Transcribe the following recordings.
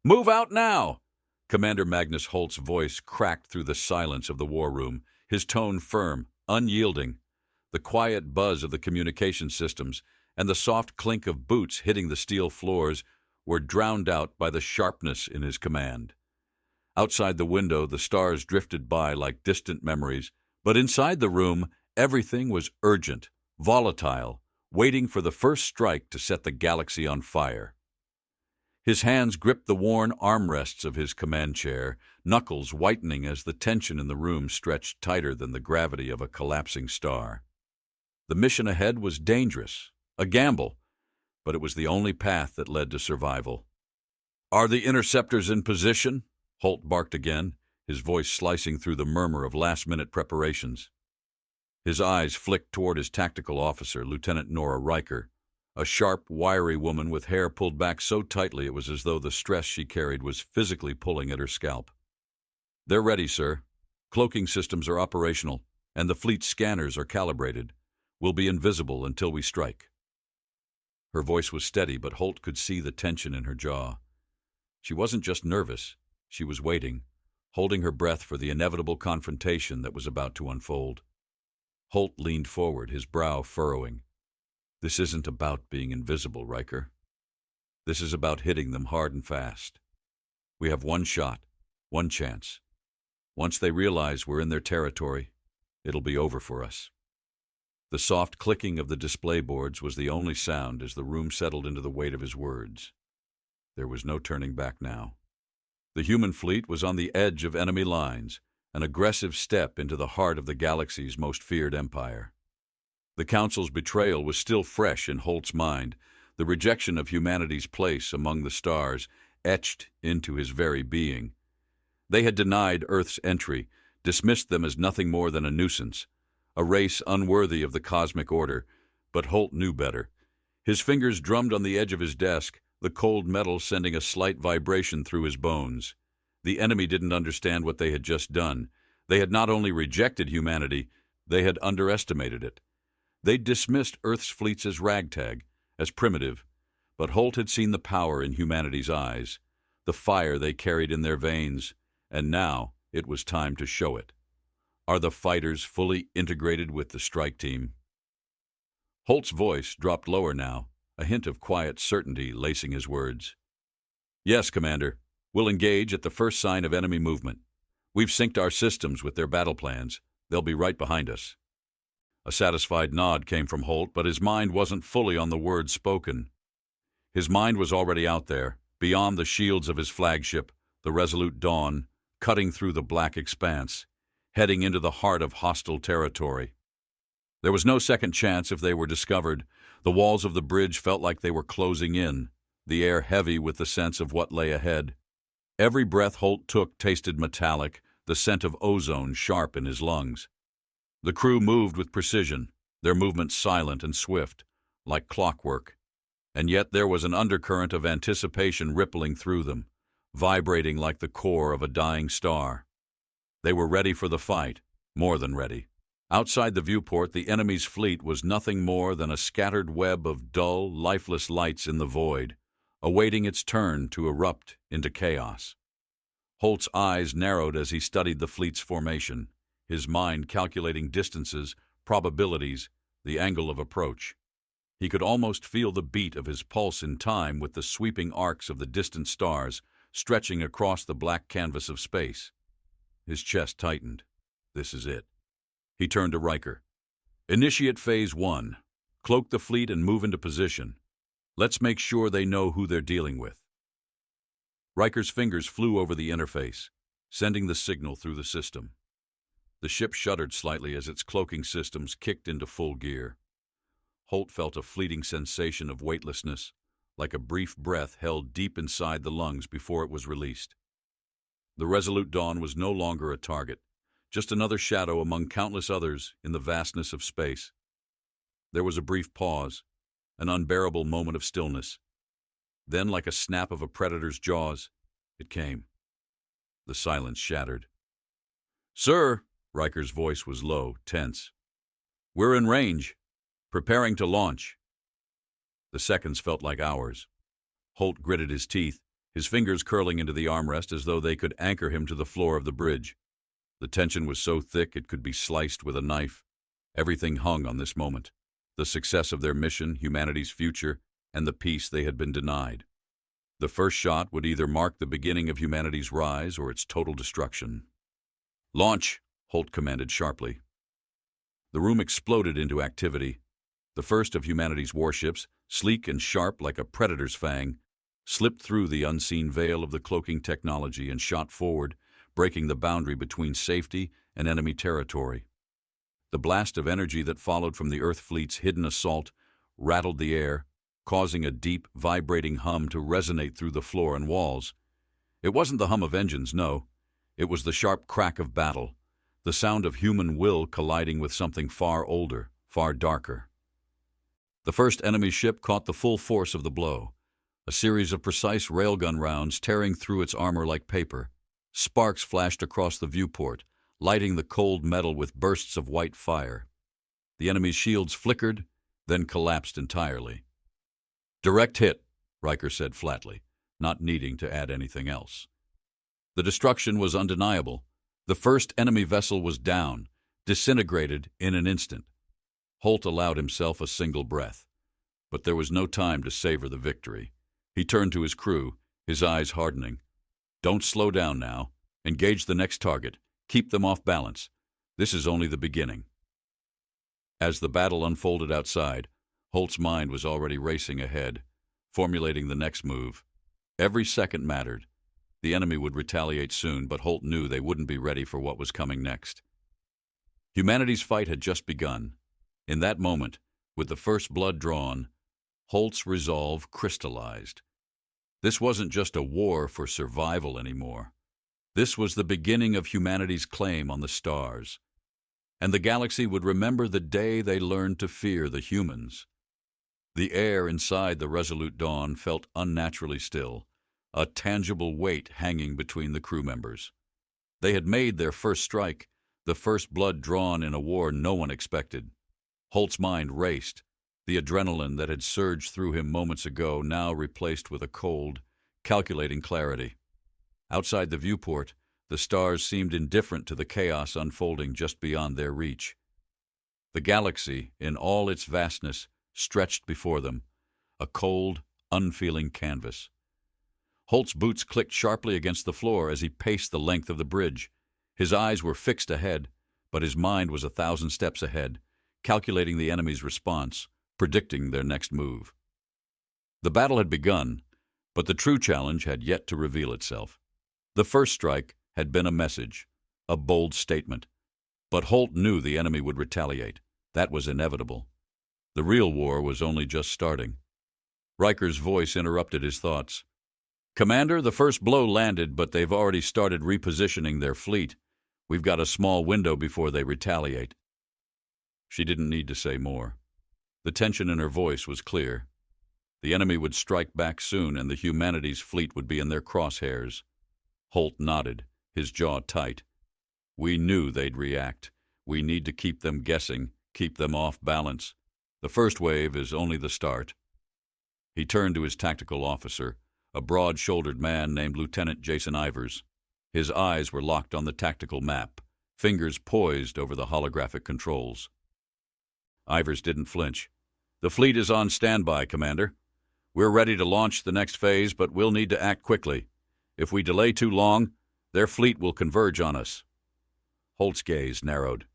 Move out now! Commander Magnus Holt's voice cracked through the silence of the war room, his tone firm, unyielding. The quiet buzz of the communication systems and the soft clink of boots hitting the steel floors were drowned out by the sharpness in his command. Outside the window, the stars drifted by like distant memories, but inside the room, everything was urgent, volatile, waiting for the first strike to set the galaxy on fire. His hands gripped the worn armrests of his command chair, knuckles whitening as the tension in the room stretched tighter than the gravity of a collapsing star. The mission ahead was dangerous, a gamble, but it was the only path that led to survival. "Are the interceptors in position?" Holt barked again, his voice slicing through the murmur of last-minute preparations. His eyes flicked toward his tactical officer, Lieutenant Nora Riker, a sharp, wiry woman with hair pulled back so tightly it was as though the stress she carried was physically pulling at her scalp. "They're ready, sir. Cloaking systems are operational, and the fleet's scanners are calibrated. We'll be invisible until we strike." Her voice was steady, but Holt could see the tension in her jaw. She wasn't just nervous. She was waiting, holding her breath for the inevitable confrontation that was about to unfold. Holt leaned forward, his brow furrowing. "This isn't about being invisible, Riker. This is about hitting them hard and fast. We have one shot, one chance. Once they realize we're in their territory, it'll be over for us." The soft clicking of the display boards was the only sound as the room settled into the weight of his words. There was no turning back now. The human fleet was on the edge of enemy lines, an aggressive step into the heart of the galaxy's most feared empire. The Council's betrayal was still fresh in Holt's mind, the rejection of humanity's place among the stars etched into his very being. They had denied Earth's entry, dismissed them as nothing more than a nuisance, a race unworthy of the cosmic order, but Holt knew better. His fingers drummed on the edge of his desk, the cold metal sending a slight vibration through his bones. The enemy didn't understand what they had just done. They had not only rejected humanity, they had underestimated it. They'd dismissed Earth's fleets as ragtag, as primitive, but Holt had seen the power in humanity's eyes, the fire they carried in their veins, and now it was time to show it. Are the fighters fully integrated with the strike team? Holt's voice dropped lower now, a hint of quiet certainty lacing his words. "Yes, Commander. We'll engage at the first sign of enemy movement. We've synced our systems with their battle plans. They'll be right behind us." A satisfied nod came from Holt, but his mind wasn't fully on the words spoken. His mind was already out there, beyond the shields of his flagship, the Resolute Dawn, cutting through the black expanse, heading into the heart of hostile territory. There was no second chance if they were discovered. The walls of the bridge felt like they were closing in, the air heavy with the sense of what lay ahead. Every breath Holt took tasted metallic, the scent of ozone sharp in his lungs. The crew moved with precision, their movements silent and swift, like clockwork. And yet there was an undercurrent of anticipation rippling through them, vibrating like the core of a dying star. They were ready for the fight, more than ready. Outside the viewport, the enemy's fleet was nothing more than a scattered web of dull, lifeless lights in the void, awaiting its turn to erupt into chaos. Holt's eyes narrowed as he studied the fleet's formation, his mind calculating distances, probabilities, the angle of approach. He could almost feel the beat of his pulse in time with the sweeping arcs of the distant stars stretching across the black canvas of space. His chest tightened. This is it. He turned to Riker. "Initiate Phase 1. Cloak the fleet and move into position. Let's make sure they know who they're dealing with." Riker's fingers flew over the interface, sending the signal through the system. The ship shuddered slightly as its cloaking systems kicked into full gear. Holt felt a fleeting sensation of weightlessness, like a brief breath held deep inside the lungs before it was released. The Resolute Dawn was no longer a target, just another shadow among countless others in the vastness of space. There was a brief pause, an unbearable moment of stillness. Then, like a snap of a predator's jaws, it came. The silence shattered. "Sir," Riker's voice was low, tense. "We're in range, preparing to launch." The seconds felt like hours. Holt gritted his teeth, his fingers curling into the armrest as though they could anchor him to the floor of the bridge. The tension was so thick it could be sliced with a knife. Everything hung on this moment: the success of their mission, humanity's future, and the peace they had been denied. The first shot would either mark the beginning of humanity's rise or its total destruction. "Launch!" Holt commanded sharply. The room exploded into activity. The first of humanity's warships, sleek and sharp like a predator's fang, slipped through the unseen veil of the cloaking technology and shot forward, breaking the boundary between safety and enemy territory. The blast of energy that followed from the Earth fleet's hidden assault rattled the air, causing a deep, vibrating hum to resonate through the floor and walls. It wasn't the hum of engines, no. It was the sharp crack of battle, the sound of human will colliding with something far older, far darker. The first enemy ship caught the full force of the blow, a series of precise railgun rounds tearing through its armor like paper. Sparks flashed across the viewport, lighting the cold metal with bursts of white fire. The enemy's shields flickered, then collapsed entirely. "Direct hit," Riker said flatly, not needing to add anything else. The destruction was undeniable. The first enemy vessel was down, disintegrated in an instant. Holt allowed himself a single breath, but there was no time to savor the victory. He turned to his crew, his eyes hardening. "Don't slow down now. Engage the next target. Keep them off balance. This is only the beginning." As the battle unfolded outside, Holt's mind was already racing ahead, formulating the next move. Every second mattered. The enemy would retaliate soon, but Holt knew they wouldn't be ready for what was coming next. Humanity's fight had just begun. In that moment, with the first blood drawn, Holt's resolve crystallized. This wasn't just a war for survival anymore. This was the beginning of humanity's claim on the stars. And the galaxy would remember the day they learned to fear the humans. The air inside the Resolute Dawn felt unnaturally still, a tangible weight hanging between the crew members. They had made their first strike, the first blood drawn in a war no one expected. Holt's mind raced, the adrenaline that had surged through him moments ago now replaced with a cold, calculating clarity. Outside the viewport, the stars seemed indifferent to the chaos unfolding just beyond their reach. The galaxy, in all its vastness, stretched before them, a cold, unfeeling canvas. Holt's boots clicked sharply against the floor as he paced the length of the bridge. His eyes were fixed ahead, but his mind was 1,000 steps ahead, calculating the enemy's response, predicting their next move. The battle had begun, but the true challenge had yet to reveal itself. The first strike had been a message, a bold statement. But Holt knew the enemy would retaliate. That was inevitable. The real war was only just starting. Riker's voice interrupted his thoughts. "Commander, the first blow landed, but they've already started repositioning their fleet. We've got a small window before they retaliate." She didn't need to say more. The tension in her voice was clear. The enemy would strike back soon, and the humanity's fleet would be in their crosshairs. Holt nodded, his jaw tight. "We knew they'd react. We need to keep them guessing, keep them off balance. The first wave is only the start." He turned to his tactical officer, a broad-shouldered man named Lieutenant Jason Ivers. His eyes were locked on the tactical map, fingers poised over the holographic controls. Ivers didn't flinch. "The fleet is on standby, Commander. We're ready to launch the next phase, but we'll need to act quickly. If we delay too long, their fleet will converge on us." Holt's gaze narrowed.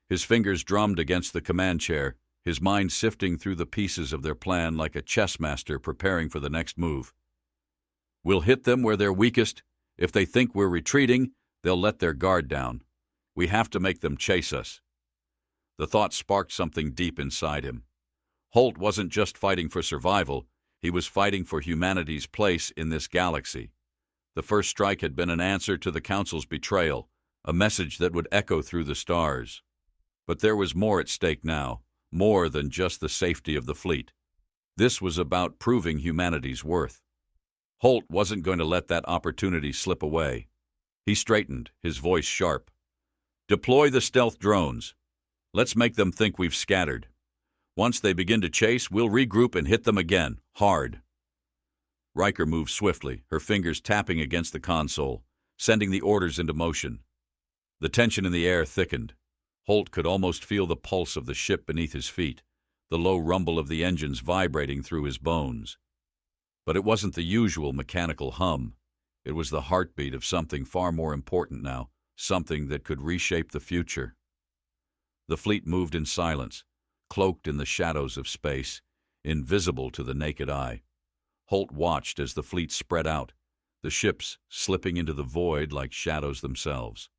His fingers drummed against the command chair, his mind sifting through the pieces of their plan like a chess master preparing for the next move. "We'll hit them where they're weakest. If they think we're retreating, they'll let their guard down. We have to make them chase us." The thought sparked something deep inside him. Holt wasn't just fighting for survival, he was fighting for humanity's place in this galaxy. The first strike had been an answer to the Council's betrayal, a message that would echo through the stars. But there was more at stake now, more than just the safety of the fleet. This was about proving humanity's worth. Holt wasn't going to let that opportunity slip away. He straightened, his voice sharp. "Deploy the stealth drones. Let's make them think we've scattered. Once they begin to chase, we'll regroup and hit them again, hard." Riker moved swiftly, her fingers tapping against the console, sending the orders into motion. The tension in the air thickened. Holt could almost feel the pulse of the ship beneath his feet, the low rumble of the engines vibrating through his bones. But it wasn't the usual mechanical hum. It was the heartbeat of something far more important now, something that could reshape the future. The fleet moved in silence, cloaked in the shadows of space, invisible to the naked eye. Holt watched as the fleet spread out, the ships slipping into the void like shadows themselves.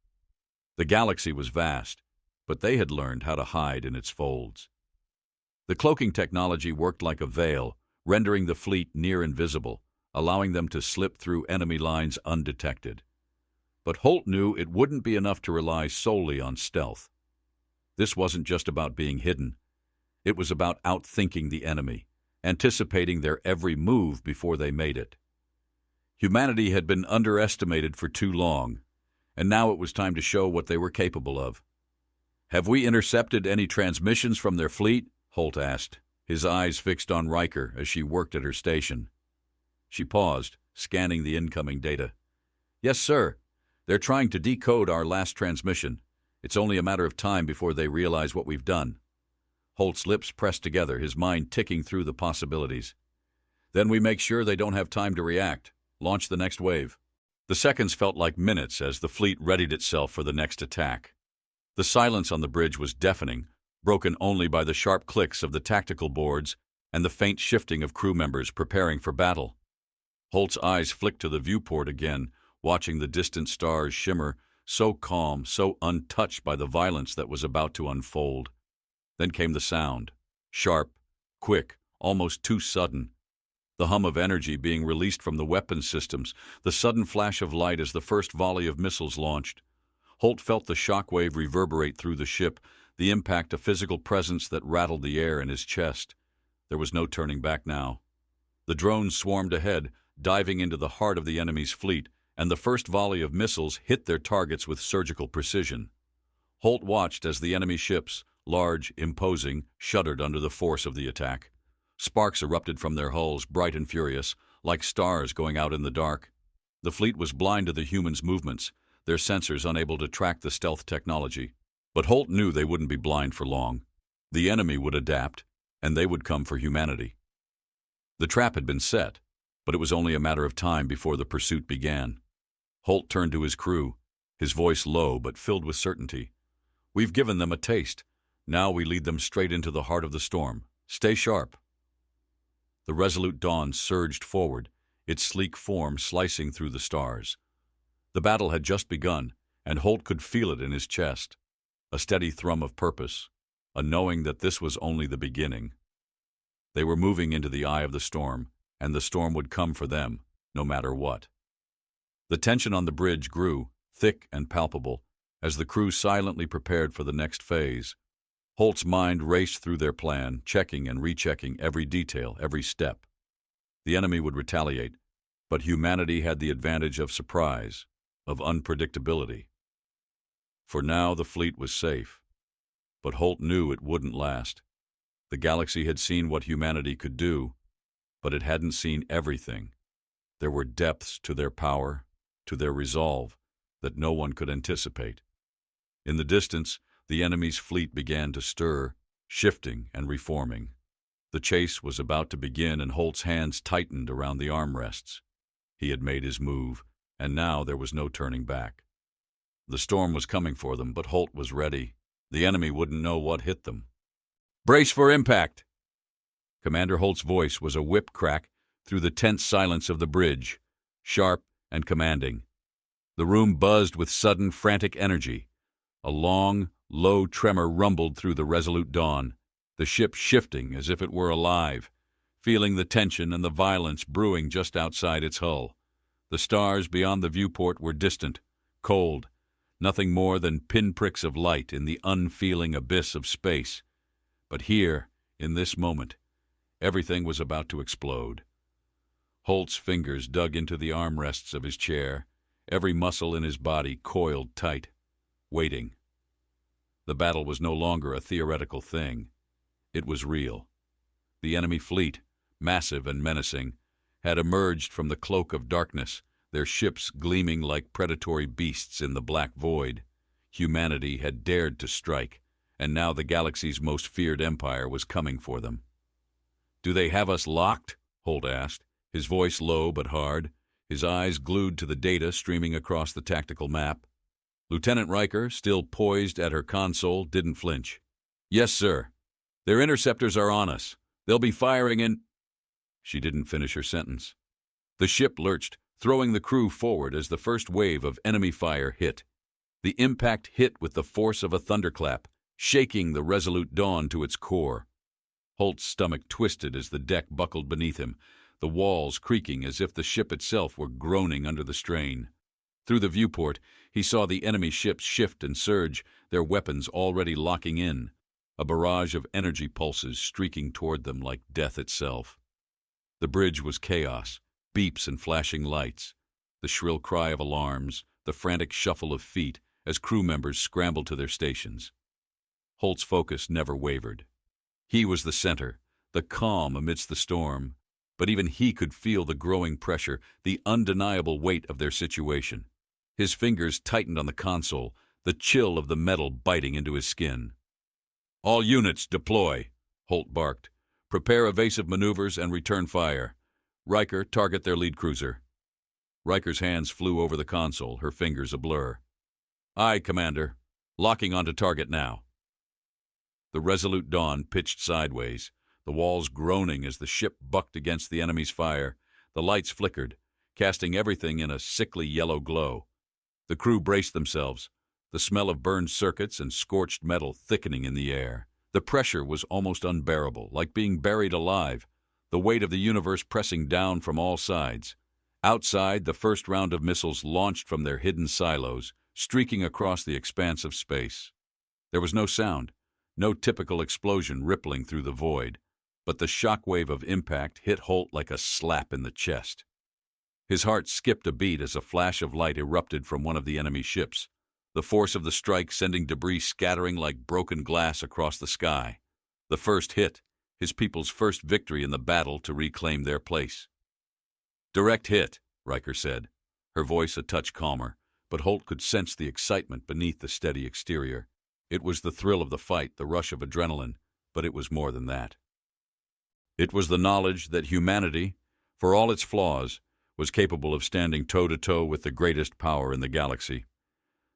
The galaxy was vast, but they had learned how to hide in its folds. The cloaking technology worked like a veil, rendering the fleet near invisible, allowing them to slip through enemy lines undetected. But Holt knew it wouldn't be enough to rely solely on stealth. This wasn't just about being hidden. It was about outthinking the enemy, anticipating their every move before they made it. Humanity had been underestimated for too long, and now it was time to show what they were capable of. "Have we intercepted any transmissions from their fleet?" Holt asked, his eyes fixed on Riker as she worked at her station. She paused, scanning the incoming data. "Yes, sir. They're trying to decode our last transmission. It's only a matter of time before they realize what we've done." Holt's lips pressed together, his mind ticking through the possibilities. "Then we make sure they don't have time to react. Launch the next wave." The seconds felt like minutes as the fleet readied itself for the next attack. The silence on the bridge was deafening, broken only by the sharp clicks of the tactical boards and the faint shifting of crew members preparing for battle. Holt's eyes flicked to the viewport again, watching the distant stars shimmer, so calm, so untouched by the violence that was about to unfold. Then came the sound, sharp, quick, almost too sudden. The hum of energy being released from the weapons systems, the sudden flash of light as the first volley of missiles launched. Holt felt the shockwave reverberate through the ship, the impact of physical presence that rattled the air in his chest. There was no turning back now. The drones swarmed ahead, diving into the heart of the enemy's fleet, and the first volley of missiles hit their targets with surgical precision. Holt watched as the enemy ships, large, imposing, shuddered under the force of the attack. Sparks erupted from their hulls, bright and furious, like stars going out in the dark. The fleet was blind to the humans' movements, their sensors unable to track the stealth technology. But Holt knew they wouldn't be blind for long. The enemy would adapt, and they would come for humanity. The trap had been set, but it was only a matter of time before the pursuit began. Holt turned to his crew, his voice low but filled with certainty. "We've given them a taste. Now we lead them straight into the heart of the storm. Stay sharp." The resolute Dawn surged forward, its sleek form slicing through the stars. The battle had just begun, and Holt could feel it in his chest. A steady thrum of purpose, a knowing that this was only the beginning. They were moving into the eye of the storm, and the storm would come for them, no matter what. The tension on the bridge grew, thick and palpable, as the crew silently prepared for the next phase. Holt's mind raced through their plan, checking and rechecking every detail, every step. The enemy would retaliate, but humanity had the advantage of surprise, of unpredictability. For now the fleet was safe, but Holt knew it wouldn't last. The galaxy had seen what humanity could do, but it hadn't seen everything. There were depths to their power, to their resolve, that no one could anticipate. In the distance, the enemy's fleet began to stir, shifting and reforming. The chase was about to begin, and Holt's hands tightened around the armrests. He had made his move, and now there was no turning back. The storm was coming for them, but Holt was ready. The enemy wouldn't know what hit them. "Brace for impact!" Commander Holt's voice was a whip crack through the tense silence of the bridge, sharp and commanding. The room buzzed with sudden, frantic energy. A long, low tremor rumbled through the resolute Dawn, the ship shifting as if it were alive, feeling the tension and the violence brewing just outside its hull. The stars beyond the viewport were distant, cold, nothing more than pinpricks of light in the unfeeling abyss of space. But here, in this moment, everything was about to explode. Holt's fingers dug into the armrests of his chair, every muscle in his body coiled tight, waiting. The battle was no longer a theoretical thing. It was real. The enemy fleet, massive and menacing, had emerged from the cloak of darkness, their ships gleaming like predatory beasts in the black void. Humanity had dared to strike, and now the galaxy's most feared empire was coming for them. "Do they have us locked?" Holt asked, his voice low but hard, his eyes glued to the data streaming across the tactical map. Lieutenant Riker, still poised at her console, didn't flinch. "Yes, sir. Their interceptors are on us. They'll be firing in—" She didn't finish her sentence. The ship lurched, throwing the crew forward as the first wave of enemy fire hit. The impact hit with the force of a thunderclap, shaking the Resolute Dawn to its core. Holt's stomach twisted as the deck buckled beneath him, the walls creaking as if the ship itself were groaning under the strain. Through the viewport, he saw the enemy ships shift and surge, their weapons already locking in, a barrage of energy pulses streaking toward them like death itself. The bridge was chaos, beeps and flashing lights, the shrill cry of alarms, the frantic shuffle of feet as crew members scrambled to their stations. Holt's focus never wavered. He was the center, the calm amidst the storm, but even he could feel the growing pressure, the undeniable weight of their situation. His fingers tightened on the console, the chill of the metal biting into his skin. "All units, deploy," Holt barked. "Prepare evasive maneuvers and return fire. Riker, target their lead cruiser." Riker's hands flew over the console, her fingers a blur. "Aye, Commander. Locking onto target now." The Resolute Dawn pitched sideways, the walls groaning as the ship bucked against the enemy's fire. The lights flickered, casting everything in a sickly yellow glow. The crew braced themselves, the smell of burned circuits and scorched metal thickening in the air. The pressure was almost unbearable, like being buried alive, the weight of the universe pressing down from all sides. Outside, the first round of missiles launched from their hidden silos, streaking across the expanse of space. There was no sound, no typical explosion rippling through the void, but the shockwave of impact hit Holt like a slap in the chest. His heart skipped a beat as a flash of light erupted from one of the enemy ships, the force of the strike sending debris scattering like broken glass across the sky. The first hit, his people's first victory in the battle to reclaim their place. "Direct hit," Riker said, her voice a touch calmer, but Holt could sense the excitement beneath the steady exterior. It was the thrill of the fight, the rush of adrenaline, but it was more than that. It was the knowledge that humanity, for all its flaws, was capable of standing toe-to-toe with the greatest power in the galaxy.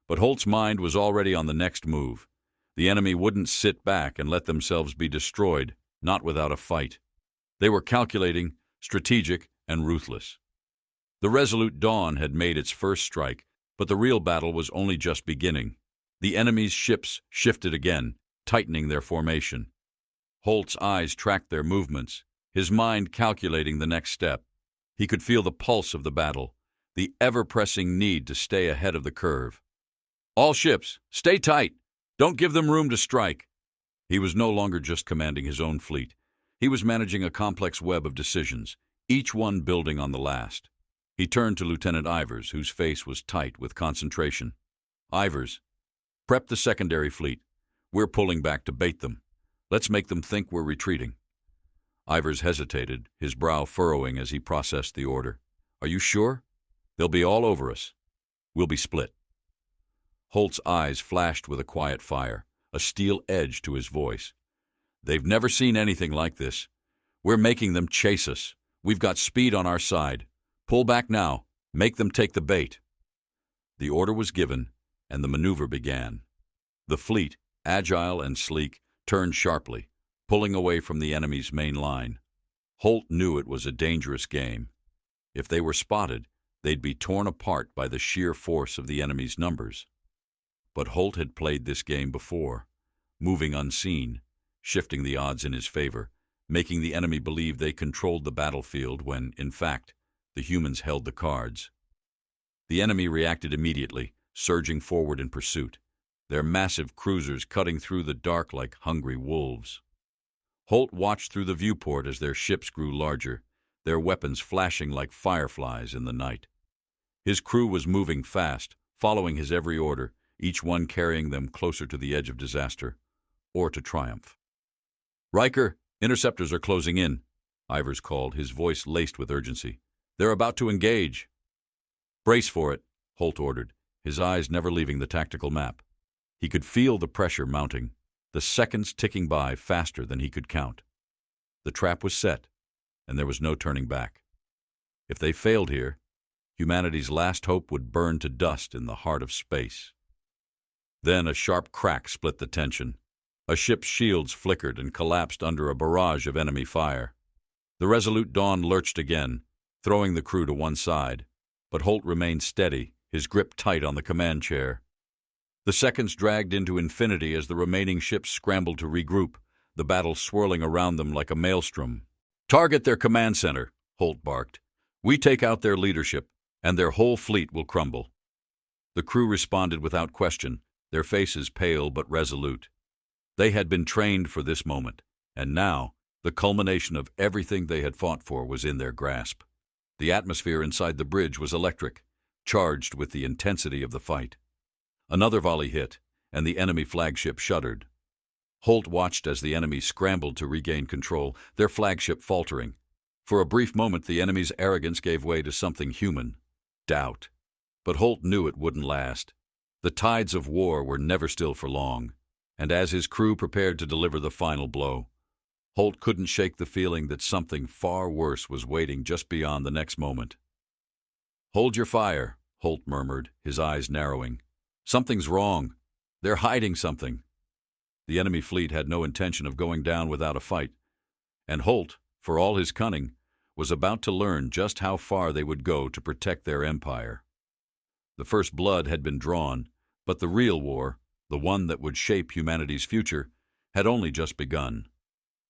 But Holt's mind was already on the next move. The enemy wouldn't sit back and let themselves be destroyed, not without a fight. They were calculating, strategic, and ruthless. The Resolute Dawn had made its first strike, but the real battle was only just beginning. The enemy's ships shifted again, tightening their formation. Holt's eyes tracked their movements, his mind calculating the next step. He could feel the pulse of the battle, the ever-pressing need to stay ahead of the curve. "All ships, stay tight! Don't give them room to strike!" He was no longer just commanding his own fleet. He was managing a complex web of decisions, each one building on the last. He turned to Lieutenant Ivers, whose face was tight with concentration. "Ivers, prep the secondary fleet. We're pulling back to bait them. Let's make them think we're retreating." Ivers hesitated, his brow furrowing as he processed the order. "Are you sure? They'll be all over us. We'll be split." Holt's eyes flashed with a quiet fire, a steel edge to his voice. "They've never seen anything like this. We're making them chase us. We've got speed on our side. Pull back now. Make them take the bait." The order was given, and the maneuver began. The fleet, agile and sleek, turned sharply, pulling away from the enemy's main line. Holt knew it was a dangerous game. If they were spotted, they'd be torn apart by the sheer force of the enemy's numbers. But Holt had played this game before, moving unseen, shifting the odds in his favor, making the enemy believe they controlled the battlefield when, in fact, the humans held the cards. The enemy reacted immediately, surging forward in pursuit, their massive cruisers cutting through the dark like hungry wolves. Holt watched through the viewport as their ships grew larger, their weapons flashing like fireflies in the night. His crew was moving fast, following his every order, each one carrying them closer to the edge of disaster, or to triumph. "Riker, interceptors are closing in." Ivers called, his voice laced with urgency. "They're about to engage." "Brace for it," Holt ordered, his eyes never leaving the tactical map. He could feel the pressure mounting, the seconds ticking by faster than he could count. The trap was set, and there was no turning back. If they failed here, humanity's last hope would burn to dust in the heart of space. Then a sharp crack split the tension. A ship's shields flickered and collapsed under a barrage of enemy fire. The Resolute Dawn lurched again, throwing the crew to one side, but Holt remained steady, his grip tight on the command chair. The seconds dragged into infinity as the remaining ships scrambled to regroup, the battle swirling around them like a maelstrom. "Target their command center," Holt barked. "We take out their leadership, and their whole fleet will crumble." The crew responded without question, their faces pale but resolute. They had been trained for this moment, and now the culmination of everything they had fought for was in their grasp. The atmosphere inside the bridge was electric, charged with the intensity of the fight. Another volley hit, and the enemy flagship shuddered. Holt watched as the enemy scrambled to regain control, their flagship faltering. For a brief moment, the enemy's arrogance gave way to something human: doubt. But Holt knew it wouldn't last. The tides of war were never still for long, and as his crew prepared to deliver the final blow, Holt couldn't shake the feeling that something far worse was waiting just beyond the next moment. "Hold your fire," Holt murmured, his eyes narrowing. "Something's wrong. They're hiding something." The enemy fleet had no intention of going down without a fight, and Holt, for all his cunning, was about to learn just how far they would go to protect their empire. The first blood had been drawn, but the real war, the one that would shape humanity's future, had only just begun.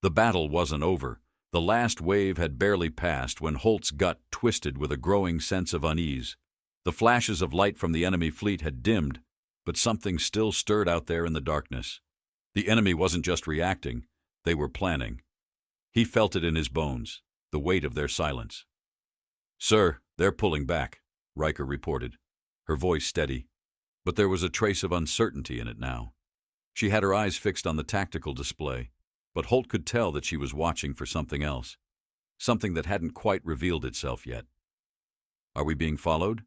The battle wasn't over. The last wave had barely passed when Holt's gut twisted with a growing sense of unease. The flashes of light from the enemy fleet had dimmed, but something still stirred out there in the darkness. The enemy wasn't just reacting, they were planning. He felt it in his bones, the weight of their silence. "Sir, they're pulling back," Riker reported, her voice steady, but there was a trace of uncertainty in it now. She had her eyes fixed on the tactical display, but Holt could tell that she was watching for something else, something that hadn't quite revealed itself yet. "Are we being followed?"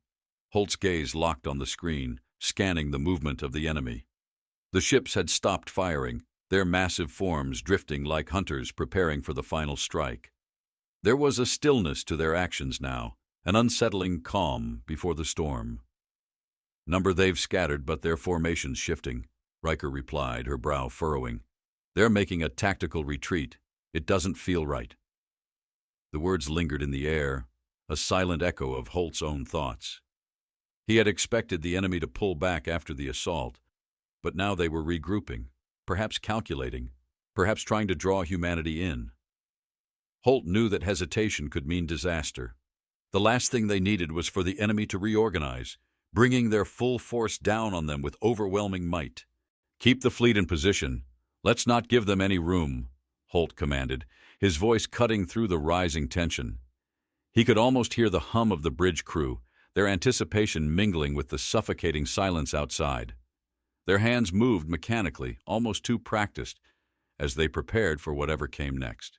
Holt's gaze locked on the screen, scanning the movement of the enemy. The ships had stopped firing, their massive forms drifting like hunters preparing for the final strike. There was a stillness to their actions now, an unsettling calm before the storm. "Number they've scattered, but their formation's shifting," Riker replied, her brow furrowing. "They're making a tactical retreat. It doesn't feel right." The words lingered in the air, a silent echo of Holt's own thoughts. He had expected the enemy to pull back after the assault, but now they were regrouping, perhaps calculating, perhaps trying to draw humanity in. Holt knew that hesitation could mean disaster. The last thing they needed was for the enemy to reorganize, bringing their full force down on them with overwhelming might. "Keep the fleet in position. Let's not give them any room," Holt commanded, his voice cutting through the rising tension. He could almost hear the hum of the bridge crew, their anticipation mingling with the suffocating silence outside. Their hands moved mechanically, almost too practiced, as they prepared for whatever came next.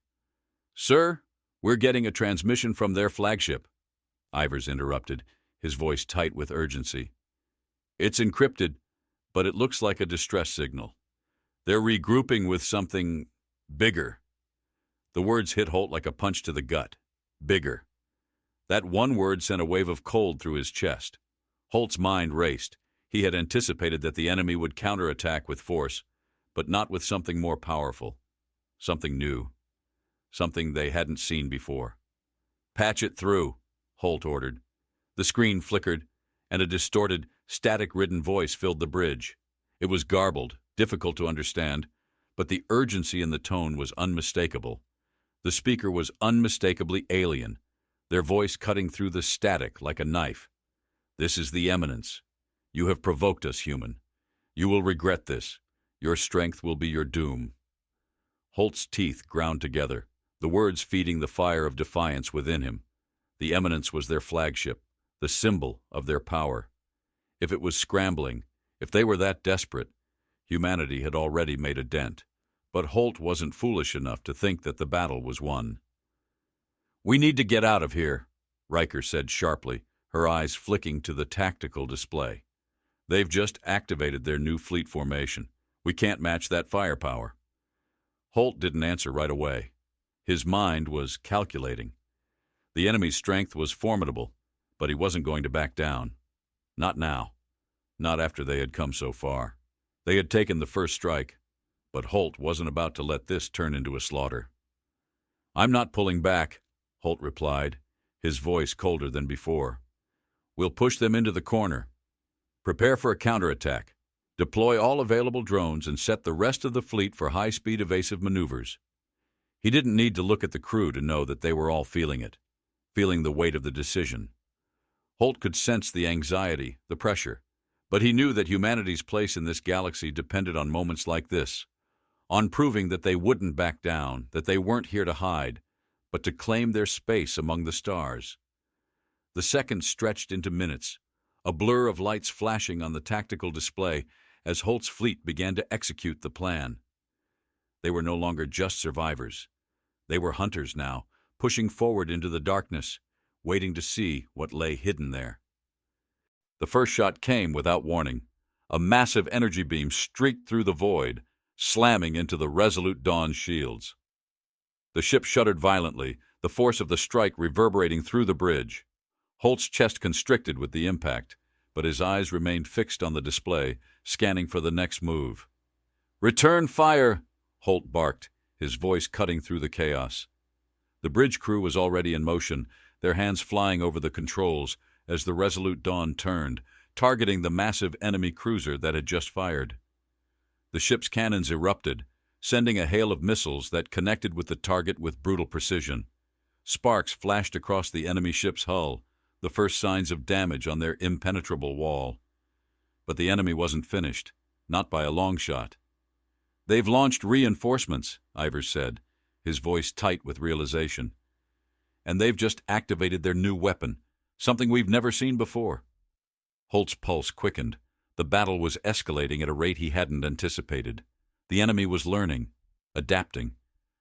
"Sir, we're getting a transmission from their flagship," Ivers interrupted, his voice tight with urgency. "It's encrypted, but it looks like a distress signal. They're regrouping with something bigger." The words hit Holt like a punch to the gut. Bigger. That one word sent a wave of cold through his chest. Holt's mind raced. He had anticipated that the enemy would counterattack with force, but not with something more powerful, something new, something they hadn't seen before. "Patch it through," Holt ordered. The screen flickered, and a distorted, static-ridden voice filled the bridge. It was garbled, difficult to understand, but the urgency in the tone was unmistakable. The speaker was unmistakably alien, their voice cutting through the static like a knife. "This is the eminence. You have provoked us, human. You will regret this. Your strength will be your doom." Holt's teeth ground together, the words feeding the fire of defiance within him. The eminence was their flagship, the symbol of their power. If it was scrambling, if they were that desperate, humanity had already made a dent. But Holt wasn't foolish enough to think that the battle was won. "We need to get out of here," Riker said sharply, her eyes flicking to the tactical display. "They've just activated their new fleet formation. We can't match that firepower." Holt didn't answer right away. His mind was calculating. The enemy's strength was formidable, but he wasn't going to back down. Not now. Not after they had come so far. They had taken the first strike, but Holt wasn't about to let this turn into a slaughter. "I'm not pulling back," Holt replied, his voice colder than before. "We'll push them into the corner. Prepare for a counterattack. Deploy all available drones and set the rest of the fleet for high-speed evasive maneuvers." He didn't need to look at the crew to know that they were all feeling it, feeling the weight of the decision. Holt could sense the anxiety, the pressure, but he knew that humanity's place in this galaxy depended on moments like this, on proving that they wouldn't back down, that they weren't here to hide, but to claim their space among the stars. The seconds stretched into minutes, a blur of lights flashing on the tactical display as Holt's fleet began to execute the plan. They were no longer just survivors. They were hunters now, pushing forward into the darkness, waiting to see what lay hidden there. The first shot came without warning. A massive energy beam streaked through the void, slamming into the Resolute Dawn's shields. The ship shuddered violently, the force of the strike reverberating through the bridge. Holt's chest constricted with the impact, but his eyes remained fixed on the display, scanning for the next move. "Return fire!" Holt barked, his voice cutting through the chaos. The bridge crew was already in motion, their hands flying over the controls as the Resolute Dawn turned, targeting the massive enemy cruiser that had just fired. The ship's cannons erupted, sending a hail of missiles that connected with the target with brutal precision. Sparks flashed across the enemy ship's hull, the first signs of damage on their impenetrable wall. But the enemy wasn't finished, not by a long shot. "They've launched reinforcements," Ivers said, his voice tight with realization. "And they've just activated their new weapon, something we've never seen before." Holt's pulse quickened. The battle was escalating at a rate he hadn't anticipated. The enemy was learning, adapting,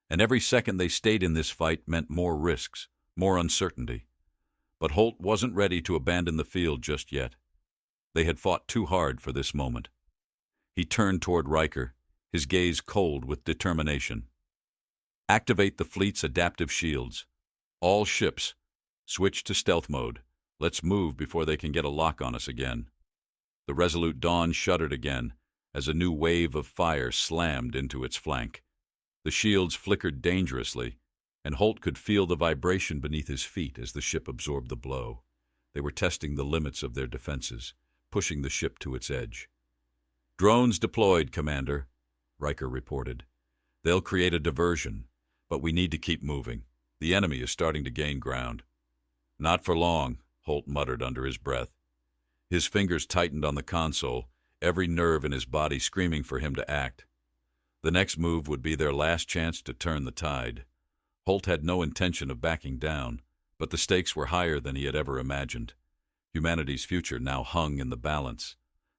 and every second they stayed in this fight meant more risks, more uncertainty. But Holt wasn't ready to abandon the field just yet. They had fought too hard for this moment. He turned toward Riker, his gaze cold with determination. "Activate the fleet's adaptive shields. All ships, switch to stealth mode. Let's move before they can get a lock on us again." The Resolute Dawn shuddered again as a new wave of fire slammed into its flank. The shields flickered dangerously, and Holt could feel the vibration beneath his feet as the ship absorbed the blow. They were testing the limits of their defenses, pushing the ship to its edge. "Drones deployed, Commander," Riker reported. "They'll create a diversion, but we need to keep moving. The enemy is starting to gain ground." "Not for long," Holt muttered under his breath. His fingers tightened on the console, every nerve in his body screaming for him to act. The next move would be their last chance to turn the tide. Holt had no intention of backing down, but the stakes were higher than he had ever imagined. Humanity's future now hung in the balance.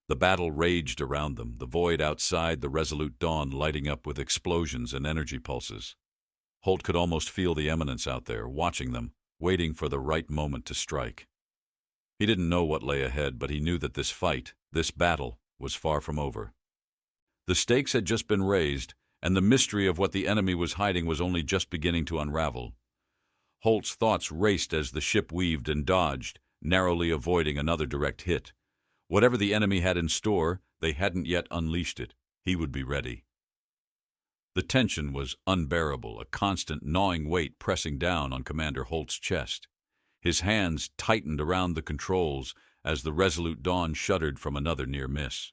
The battle raged around them, the void outside the Resolute Dawn lighting up with explosions and energy pulses. Holt could almost feel the eminence out there, watching them, waiting for the right moment to strike. He didn't know what lay ahead, but he knew that this fight, this battle, was far from over. The stakes had just been raised, and the mystery of what the enemy was hiding was only just beginning to unravel. Holt's thoughts raced as the ship weaved and dodged, narrowly avoiding another direct hit. Whatever the enemy had in store, they hadn't yet unleashed it. He would be ready. The tension was unbearable, a constant gnawing weight pressing down on Commander Holt's chest. His hands tightened around the controls as the Resolute Dawn shuddered from another near miss.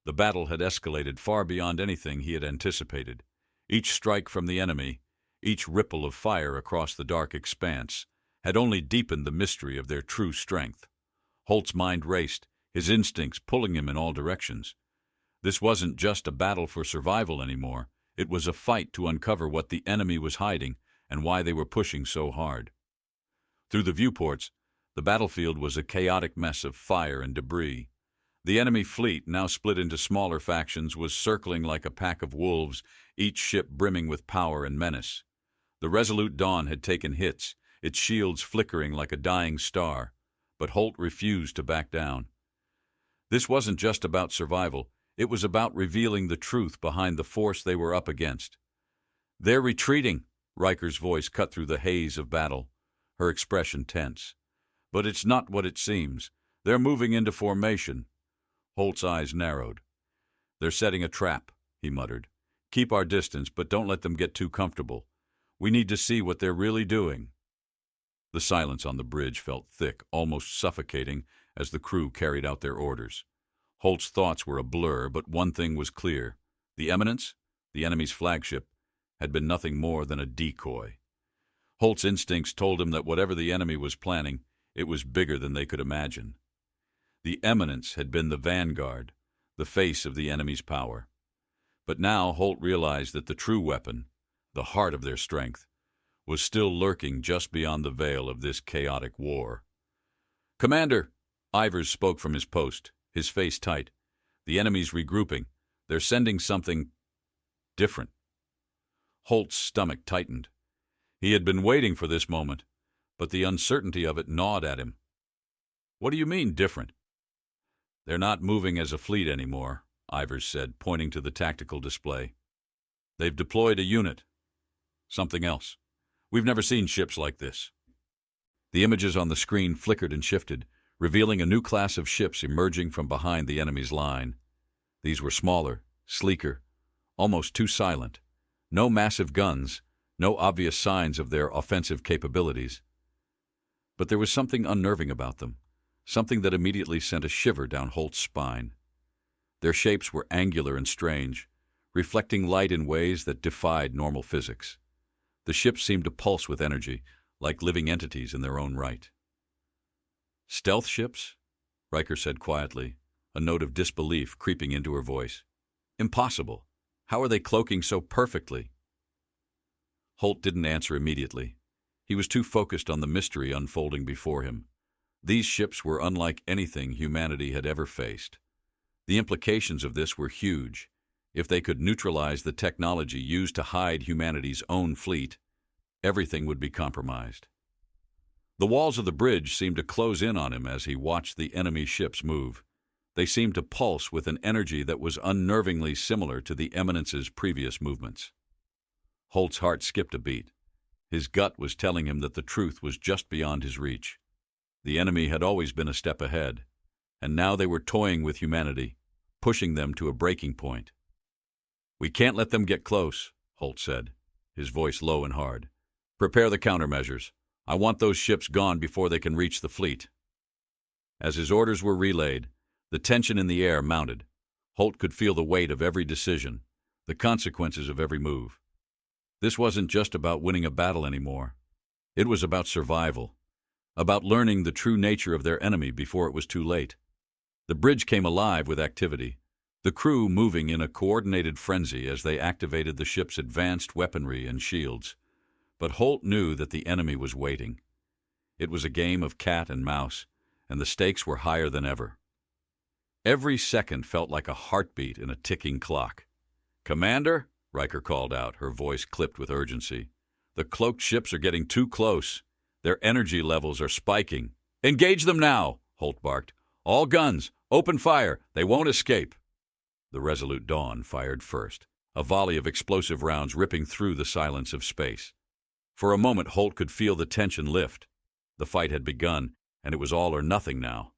The battle had escalated far beyond anything he had anticipated. Each strike from the enemy, each ripple of fire across the dark expanse, had only deepened the mystery of their true strength. Holt's mind raced, his instincts pulling him in all directions. This wasn't just a battle for survival anymore. It was a fight to uncover what the enemy was hiding and why they were pushing so hard. Through the viewports, the battlefield was a chaotic mess of fire and debris. The enemy fleet, now split into smaller factions, was circling like a pack of wolves, each ship brimming with power and menace. The Resolute Dawn had taken hits, its shields flickering like a dying star, but Holt refused to back down. This wasn't just about survival, it was about revealing the truth behind the force they were up against. "They're retreating," Riker's voice cut through the haze of battle, her expression tense. "But it's not what it seems. They're moving into formation." Holt's eyes narrowed. "They're setting a trap," he muttered. "Keep our distance, but don't let them get too comfortable. We need to see what they're really doing." The silence on the bridge felt thick, almost suffocating, as the crew carried out their orders. Holt's thoughts were a blur, but one thing was clear. The Eminence, the enemy's flagship, had been nothing more than a decoy. Holt's instincts told him that whatever the enemy was planning, it was bigger than they could imagine. The Eminence had been the vanguard, the face of the enemy's power. But now Holt realized that the true weapon, the heart of their strength, was still lurking just beyond the veil of this chaotic war. "Commander!" Ivers spoke from his post, his face tight. "The enemy's regrouping. They're sending something different." Holt's stomach tightened. He had been waiting for this moment, but the uncertainty of it gnawed at him. "What do you mean, different?" "They're not moving as a fleet anymore," Ivers said, pointing to the tactical display. "They've deployed a unit. Something else. We've never seen ships like this." The images on the screen flickered and shifted, revealing a new class of ships emerging from behind the enemy's line. These were smaller, sleeker, almost too silent. No massive guns, no obvious signs of their offensive capabilities. But there was something unnerving about them, something that immediately sent a shiver down Holt's spine. Their shapes were angular and strange, reflecting light in ways that defied normal physics. The ships seemed to pulse with energy, like living entities in their own right. "Stealth ships?" Riker said quietly, a note of disbelief creeping into her voice. "Impossible. How are they cloaking so perfectly?" Holt didn't answer immediately. He was too focused on the mystery unfolding before him. These ships were unlike anything humanity had ever faced. The implications of this were huge. If they could neutralize the technology used to hide humanity's own fleet, everything would be compromised. The walls of the bridge seemed to close in on him as he watched the enemy ships move. They seemed to pulse with an energy that was unnervingly similar to the Eminence's previous movements. Holt's heart skipped a beat. His gut was telling him that the truth was just beyond his reach. The enemy had always been a step ahead, and now they were toying with humanity, pushing them to a breaking point. "We can't let them get close," Holt said, his voice low and hard. "Prepare the countermeasures. I want those ships gone before they can reach the fleet." As his orders were relayed, the tension in the air mounted. Holt could feel the weight of every decision, the consequences of every move. This wasn't just about winning a battle anymore. It was about survival, about learning the true nature of their enemy before it was too late. The bridge came alive with activity, the crew moving in a coordinated frenzy as they activated the ship's advanced weaponry and shields. But Holt knew that the enemy was waiting. It was a game of cat and mouse, and the stakes were higher than ever. Every second felt like a heartbeat in a ticking clock. "Commander," Riker called out, her voice clipped with urgency. "The cloaked ships are getting too close. Their energy levels are spiking." "Engage them now," Holt barked. "All guns, open fire. They won't escape." The Resolute Dawn fired first, a volley of explosive rounds ripping through the silence of space. For a moment, Holt could feel the tension lift. The fight had begun, and it was all or nothing now.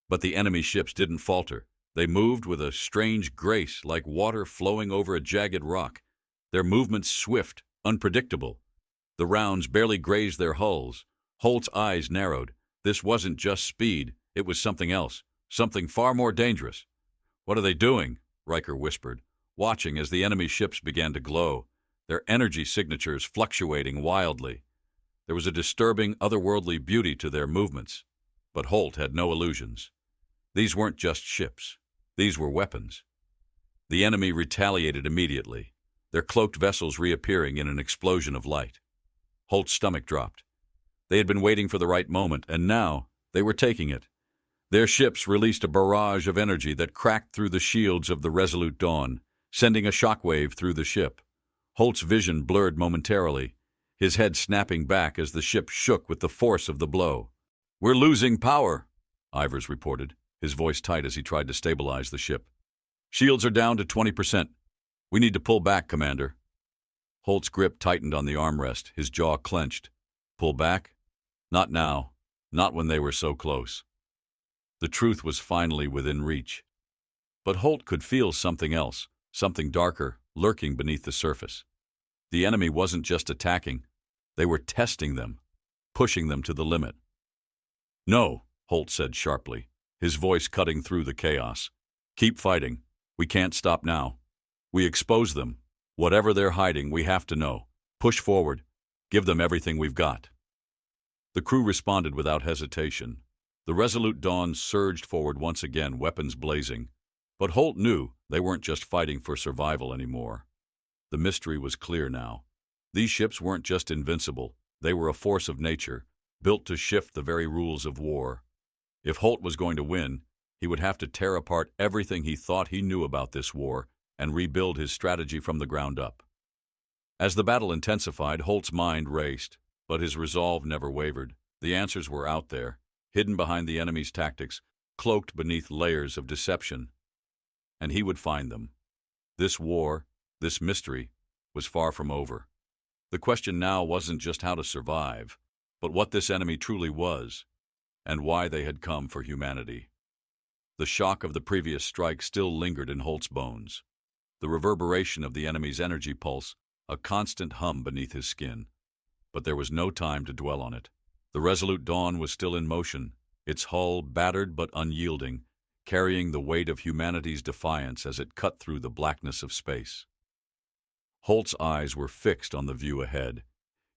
But the enemy ships didn't falter. They moved with a strange grace, like water flowing over a jagged rock. Their movements swift, unpredictable. The rounds barely grazed their hulls. Holt's eyes narrowed. This wasn't just speed. It was something else, something far more dangerous. "What are they doing?" Riker whispered, watching as the enemy ships began to glow, their energy signatures fluctuating wildly. There was a disturbing, otherworldly beauty to their movements. But Holt had no illusions. These weren't just ships. These were weapons. The enemy retaliated immediately, their cloaked vessels reappearing in an explosion of light. Holt's stomach dropped. They had been waiting for the right moment, and now they were taking it. Their ships released a barrage of energy that cracked through the shields of the Resolute Dawn, sending a shockwave through the ship. Holt's vision blurred momentarily. his head snapping back as the ship shook with the force of the blow. "We're losing power," Ivers reported, his voice tight as he tried to stabilize the ship. "Shields are down to 20%. We need to pull back, Commander." Holt's grip tightened on the armrest, his jaw clenched. Pull back? Not now. Not when they were so close. The truth was finally within reach. But Holt could feel something else, something darker, lurking beneath the surface. The enemy wasn't just attacking. They were testing them, pushing them to the limit. "No," Holt said sharply, his voice cutting through the chaos. "Keep fighting. We can't stop now. We expose them. Whatever they're hiding, we have to know. Push forward. Give them everything we've got." The crew responded without hesitation. The resolute Dawn surged forward once again, weapons blazing. But Holt knew they weren't just fighting for survival anymore. The mystery was clear now. These ships weren't just invincible. They were a force of nature, built to shift the very rules of war. If Holt was going to win, he would have to tear apart everything he thought he knew about this war and rebuild his strategy from the ground up. As the battle intensified, Holt's mind raced, but his resolve never wavered. The answers were out there, hidden behind the enemy's tactics, cloaked beneath layers of deception. And he would find them. This war, this mystery, was far from over. The question now wasn't just how to survive, but what this enemy truly was, and why they had come for humanity. The shock of the previous strike still lingered in Holt's bones. The reverberation of the enemy's energy pulse, a constant hum beneath his skin. But there was no time to dwell on it. The resolute Dawn was still in motion, its hull battered but unyielding, carrying the weight of humanity's defiance as it cut through the blackness of space. Holt's eyes were fixed on the view ahead.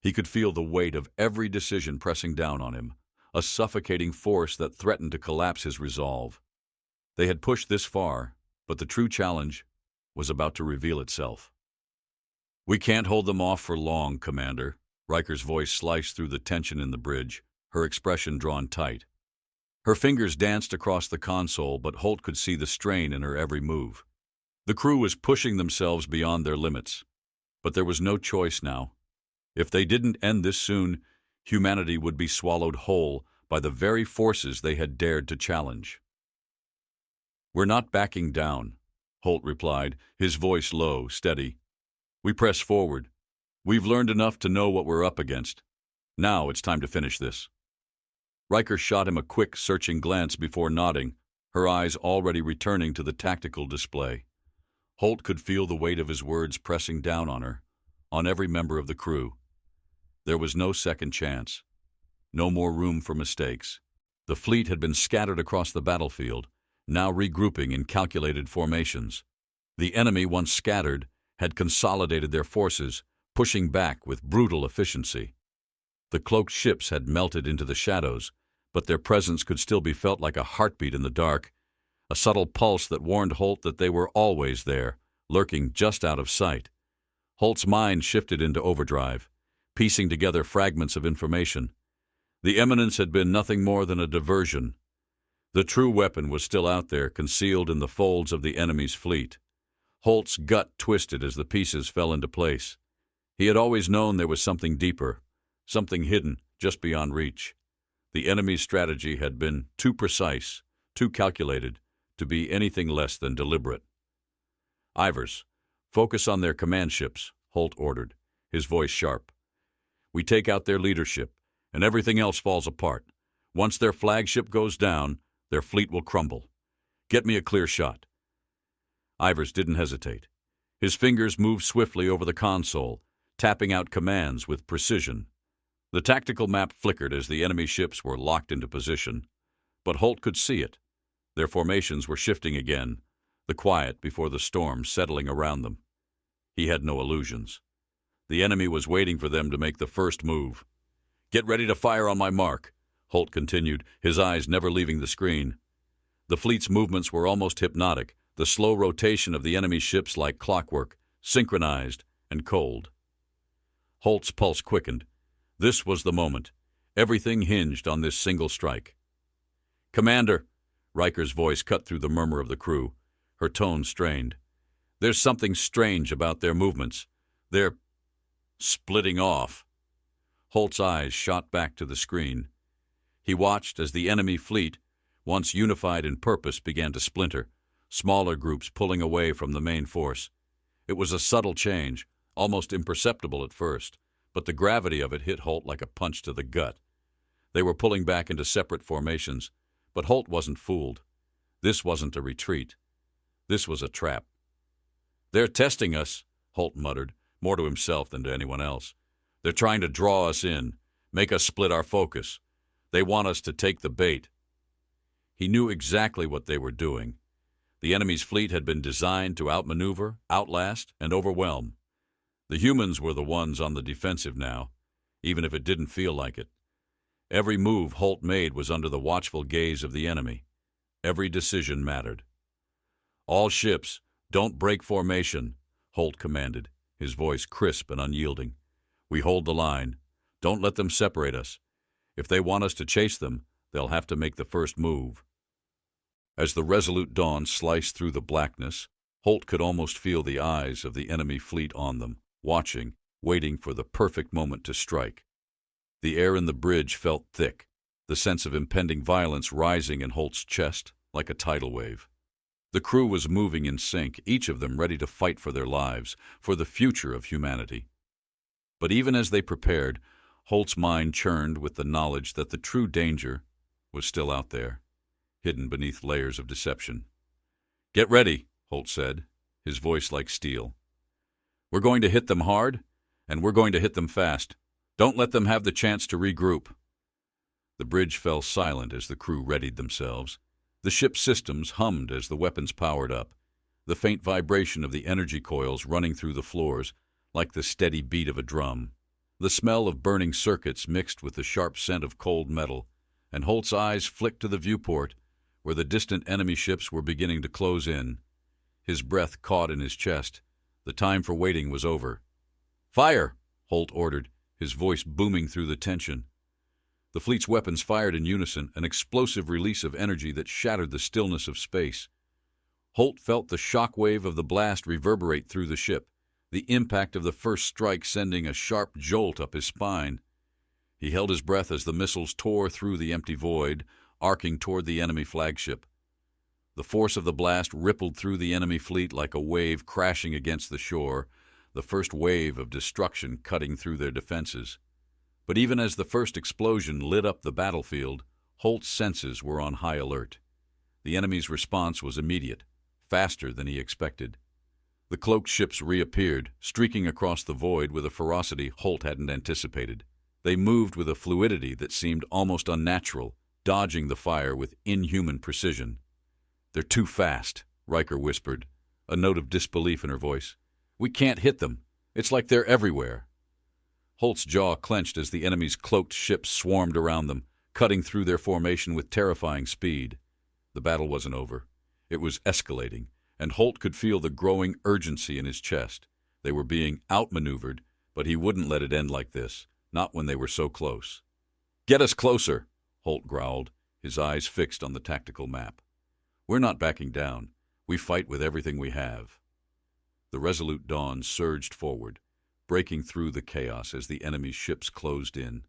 He could feel the weight of every decision pressing down on him, a suffocating force that threatened to collapse his resolve. They had pushed this far, but the true challenge was about to reveal itself. "We can't hold them off for long, Commander." Riker's voice sliced through the tension in the bridge, her expression drawn tight. Her fingers danced across the console, but Holt could see the strain in her every move. The crew was pushing themselves beyond their limits, but there was no choice now. If they didn't end this soon, humanity would be swallowed whole by the very forces they had dared to challenge. "We're not backing down," Holt replied, his voice low, steady. "We press forward. We've learned enough to know what we're up against. Now it's time to finish this." Riker shot him a quick, searching glance before nodding, her eyes already returning to the tactical display. Holt could feel the weight of his words pressing down on her, on every member of the crew. There was no second chance. No more room for mistakes. The fleet had been scattered across the battlefield, now regrouping in calculated formations. The enemy, once scattered, had consolidated their forces, pushing back with brutal efficiency. The cloaked ships had melted into the shadows, but their presence could still be felt like a heartbeat in the dark, a subtle pulse that warned Holt that they were always there, lurking just out of sight. Holt's mind shifted into overdrive, piecing together fragments of information. The eminence had been nothing more than a diversion. The true weapon was still out there, concealed in the folds of the enemy's fleet. Holt's gut twisted as the pieces fell into place. He had always known there was something deeper, something hidden just beyond reach. The enemy's strategy had been too precise, too calculated, to be anything less than deliberate. "Ivers, focus on their command ships," Holt ordered, his voice sharp. "We take out their leadership, and everything else falls apart. Once their flagship goes down, their fleet will crumble. Get me a clear shot." Ivers didn't hesitate. His fingers moved swiftly over the console, tapping out commands with precision. The tactical map flickered as the enemy ships were locked into position, but Holt could see it. Their formations were shifting again, the quiet before the storm settling around them. He had no illusions. The enemy was waiting for them to make the first move. "Get ready to fire on my mark," Holt continued, his eyes never leaving the screen. The fleet's movements were almost hypnotic, the slow rotation of the enemy ships like clockwork, synchronized and cold. Holt's pulse quickened. This was the moment. Everything hinged on this single strike. "Commander," Riker's voice cut through the murmur of the crew, her tone strained. "There's something strange about their movements. They're splitting off." Holt's eyes shot back to the screen. He watched as the enemy fleet, once unified in purpose, began to splinter, smaller groups pulling away from the main force. It was a subtle change, almost imperceptible at first, but the gravity of it hit Holt like a punch to the gut. They were pulling back into separate formations, but Holt wasn't fooled. This wasn't a retreat. This was a trap. "They're testing us," Holt muttered, more to himself than to anyone else. "They're trying to draw us in, make us split our focus. They want us to take the bait." He knew exactly what they were doing. The enemy's fleet had been designed to outmaneuver, outlast, and overwhelm. The humans were the ones on the defensive now, even if it didn't feel like it. Every move Holt made was under the watchful gaze of the enemy. Every decision mattered. "All ships, don't break formation," Holt commanded, his voice crisp and unyielding. "We hold the line. Don't let them separate us. If they want us to chase them, they'll have to make the first move." As the resolute dawn sliced through the blackness, Holt could almost feel the eyes of the enemy fleet on them, watching, waiting for the perfect moment to strike. The air in the bridge felt thick, the sense of impending violence rising in Holt's chest like a tidal wave. The crew was moving in sync, each of them ready to fight for their lives, for the future of humanity. But even as they prepared, Holt's mind churned with the knowledge that the true danger was still out there, hidden beneath layers of deception. "Get ready," Holt said, his voice like steel. "We're going to hit them hard, and we're going to hit them fast. Don't let them have the chance to regroup." The bridge fell silent as the crew readied themselves. The ship's systems hummed as the weapons powered up, the faint vibration of the energy coils running through the floors like the steady beat of a drum. The smell of burning circuits mixed with the sharp scent of cold metal, and Holt's eyes flicked to the viewport, where the distant enemy ships were beginning to close in. His breath caught in his chest. The time for waiting was over. "Fire!" Holt ordered, his voice booming through the tension. The fleet's weapons fired in unison, an explosive release of energy that shattered the stillness of space. Holt felt the shock wave of the blast reverberate through the ship, the impact of the first strike sending a sharp jolt up his spine. He held his breath as the missiles tore through the empty void, arcing toward the enemy flagship. The force of the blast rippled through the enemy fleet like a wave crashing against the shore, the first wave of destruction cutting through their defenses. But even as the first explosion lit up the battlefield, Holt's senses were on high alert. The enemy's response was immediate, faster than he expected. The cloaked ships reappeared, streaking across the void with a ferocity Holt hadn't anticipated. They moved with a fluidity that seemed almost unnatural, dodging the fire with inhuman precision. "They're too fast," Riker whispered, a note of disbelief in her voice. "We can't hit them. It's like they're everywhere." Holt's jaw clenched as the enemy's cloaked ships swarmed around them, cutting through their formation with terrifying speed. The battle wasn't over. It was escalating, and Holt could feel the growing urgency in his chest. They were being outmaneuvered, but he wouldn't let it end like this, not when they were so close. "Get us closer," Holt growled, his eyes fixed on the tactical map. "We're not backing down. We fight with everything we have." The resolute dawn surged forward, breaking through the chaos as the enemy's ships closed in.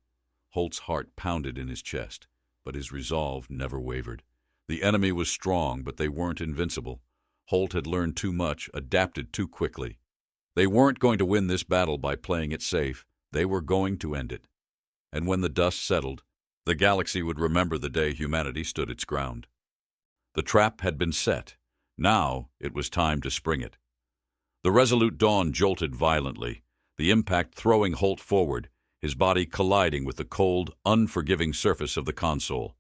Holt's heart pounded in his chest, but his resolve never wavered. The enemy was strong, but they weren't invincible. Holt had learned too much, adapted too quickly. They weren't going to win this battle by playing it safe. They were going to end it. And when the dust settled, the galaxy would remember the day humanity stood its ground. The trap had been set. Now it was time to spring it. The resolute dawn jolted violently, the impact throwing Holt forward, his body colliding with the cold, unforgiving surface of the console.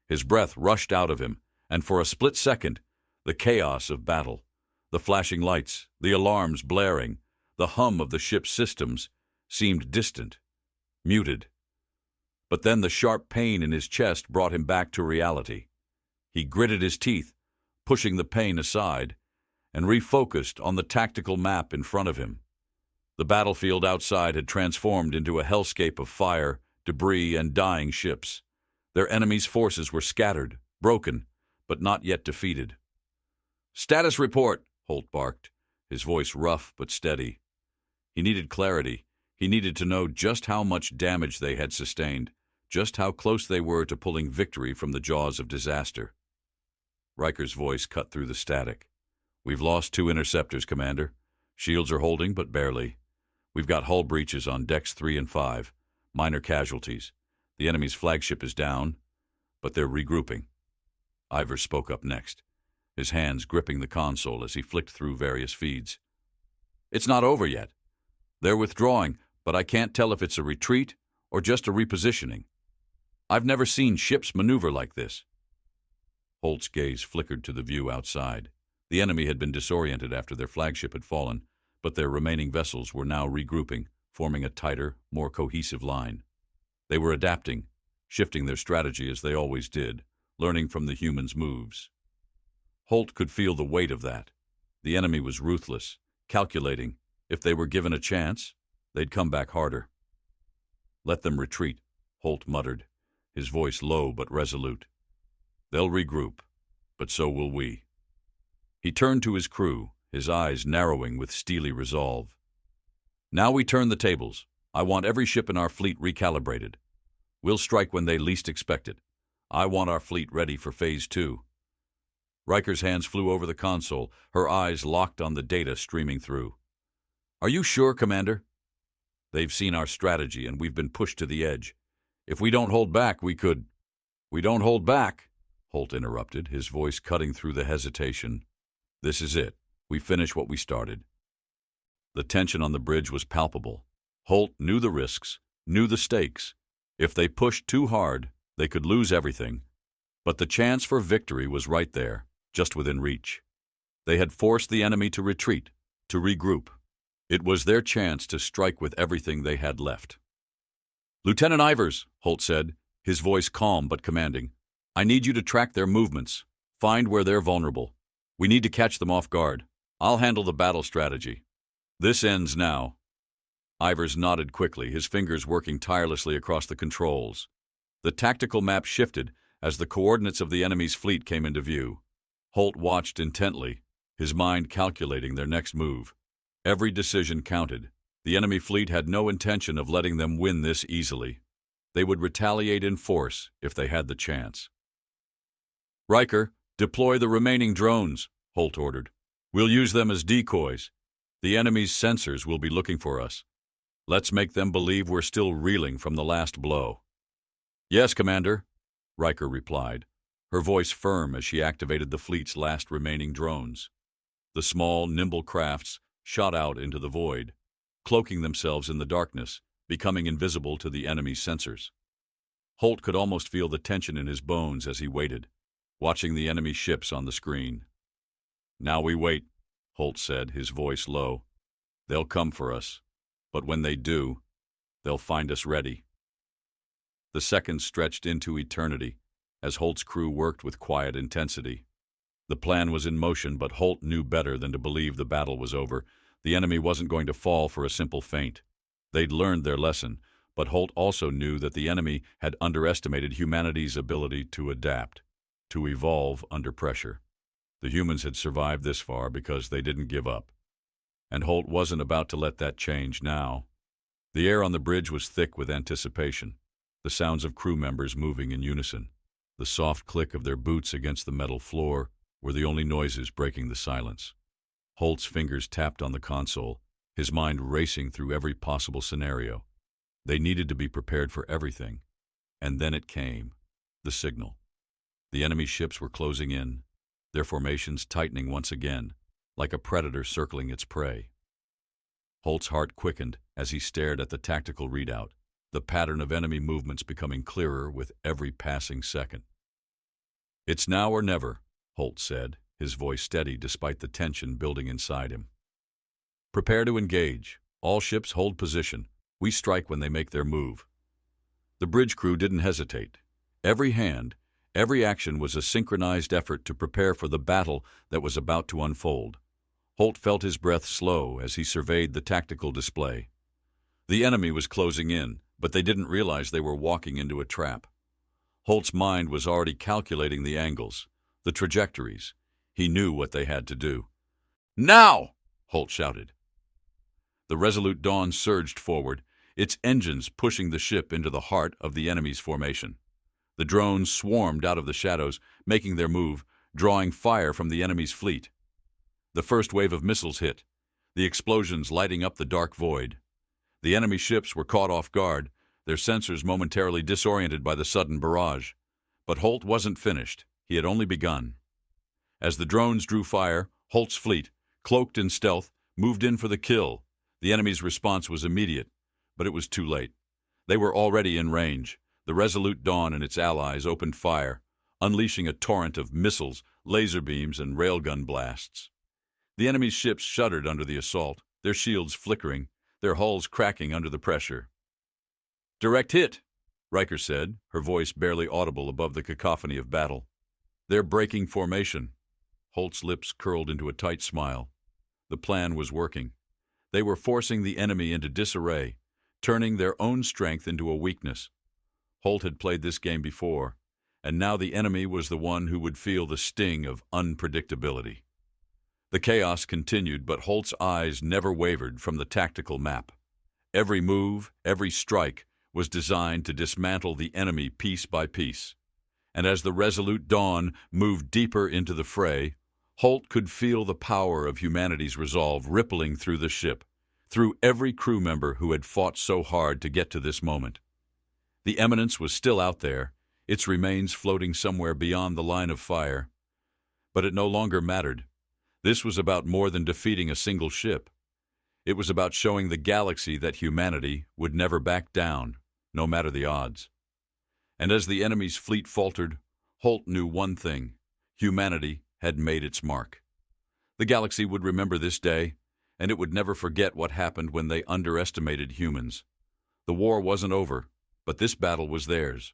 His breath rushed out of him, and for a split second, the chaos of battle, the flashing lights, the alarms blaring, the hum of the ship's systems, seemed distant, muted. But then the sharp pain in his chest brought him back to reality. He gritted his teeth, pushing the pain aside, and refocused on the tactical map in front of him. The battlefield outside had transformed into a hellscape of fire, debris, and dying ships. Their enemy's forces were scattered, broken, but not yet defeated. "Status report," Holt barked, his voice rough but steady. He needed clarity. He needed to know just how much damage they had sustained, just how close they were to pulling victory from the jaws of disaster. Riker's voice cut through the static. "We've lost 2 interceptors, Commander. Shields are holding, but barely. We've got hull breaches on decks 3 and 5. Minor casualties. The enemy's flagship is down, but they're regrouping." Ivers spoke up next, his hands gripping the console as he flicked through various feeds. "It's not over yet. They're withdrawing, but I can't tell if it's a retreat or just a repositioning. I've never seen ships maneuver like this." Holt's gaze flickered to the view outside. The enemy had been disoriented after their flagship had fallen, but their remaining vessels were now regrouping, forming a tighter, more cohesive line. They were adapting, shifting their strategy as they always did, learning from the humans' moves. Holt could feel the weight of that. The enemy was ruthless, calculating. If they were given a chance, they'd come back harder. "Let them retreat," Holt muttered, his voice low but resolute. "They'll regroup, but so will we." He turned to his crew, his eyes narrowing with steely resolve. "Now we turn the tables. I want every ship in our fleet recalibrated. We'll strike when they least expect it. I want our fleet ready for Phase 2. Riker's hands flew over the console, her eyes locked on the data streaming through. "Are you sure, Commander?" "They've seen our strategy, and we've been pushed to the edge. If we don't hold back, we could—" "We don't hold back," Holt interrupted, his voice cutting through the hesitation. "This is it. We finish what we started." The tension on the bridge was palpable. Holt knew the risks, knew the stakes. If they pushed too hard, they could lose everything. But the chance for victory was right there, just within reach. They had forced the enemy to retreat, to regroup. It was their chance to strike with everything they had left. "Lieutenant Ivers," Holt said, his voice calm but commanding, "I need you to track their movements, find where they're vulnerable. We need to catch them off guard. I'll handle the battle strategy. This ends now." Ivers nodded quickly, his fingers working tirelessly across the controls. The tactical map shifted as the coordinates of the enemy's fleet came into view. Holt watched intently, his mind calculating their next move. Every decision counted. The enemy fleet had no intention of letting them win this easily. They would retaliate in force if they had the chance. "Riker, deploy the remaining drones," Holt ordered. "We'll use them as decoys. The enemy's sensors will be looking for us. Let's make them believe we're still reeling from the last blow." "Yes, Commander," Riker replied, her voice firm as she activated the fleet's last remaining drones. The small, nimble crafts shot out into the void, cloaking themselves in the darkness, becoming invisible to the enemy's sensors. Holt could almost feel the tension in his bones as he waited, watching the enemy ships on the screen. "Now we wait," Holt said, his voice low. "They'll come for us, but when they do, they'll find us ready." The seconds stretched into eternity as Holt's crew worked with quiet intensity. The plan was in motion, but Holt knew better than to believe the battle was over. The enemy wasn't going to fall for a simple feint. They'd learned their lesson, but Holt also knew that the enemy had underestimated humanity's ability to adapt, to evolve under pressure. The humans had survived this far because they didn't give up. And Holt wasn't about to let that change now. The air on the bridge was thick with anticipation, the sounds of crew members moving in unison. The soft click of their boots against the metal floor were the only noises breaking the silence. Holt's fingers tapped on the console, his mind racing through every possible scenario. They needed to be prepared for everything. And then it came, the signal. The enemy ships were closing in, their formations tightening once again, like a predator circling its prey. Holt's heart quickened as he stared at the tactical readout, the pattern of enemy movements becoming clearer with every passing second. "It's now or never," Holt said, his voice steady despite the tension building inside him. "Prepare to engage. All ships hold position. We strike when they make their move." The bridge crew didn't hesitate. Every hand, every action was a synchronized effort to prepare for the battle that was about to unfold. Holt felt his breath slow as he surveyed the tactical display. The enemy was closing in, but they didn't realize they were walking into a trap. Holt's mind was already calculating the angles, the trajectories. He knew what they had to do. "Now!" Holt shouted. The resolute Dawn surged forward, its engines pushing the ship into the heart of the enemy's formation. The drones swarmed out of the shadows, making their move, drawing fire from the enemy's fleet. The first wave of missiles hit, the explosions lighting up the dark void. The enemy ships were caught off guard, their sensors momentarily disoriented by the sudden barrage. But Holt wasn't finished. He had only begun. As the drones drew fire, Holt's fleet, cloaked in stealth, moved in for the kill. The enemy's response was immediate, but it was too late. They were already in range. The resolute Dawn and its allies opened fire, unleashing a torrent of missiles, laser beams, and railgun blasts. The enemy's ships shuddered under the assault, their shields flickering, their hulls cracking under the pressure. "Direct hit," Riker said, her voice barely audible above the cacophony of battle. "They're breaking formation." Holt's lips curled into a tight smile. The plan was working. They were forcing the enemy into disarray, turning their own strength into a weakness. Holt had played this game before, and now the enemy was the one who would feel the sting of unpredictability. The chaos continued, but Holt's eyes never wavered from the tactical map. Every move, every strike, was designed to dismantle the enemy piece by piece. And as the resolute Dawn moved deeper into the fray, Holt could feel the power of humanity's resolve rippling through the ship, through every crew member who had fought so hard to get to this moment. The eminence was still out there, its remains floating somewhere beyond the line of fire. But it no longer mattered. This was about more than defeating a single ship. It was about showing the galaxy that humanity would never back down, no matter the odds. And as the enemy's fleet faltered, Holt knew one thing: humanity had made its mark. The galaxy would remember this day, and it would never forget what happened when they underestimated humans. The war wasn't over, but this battle was theirs.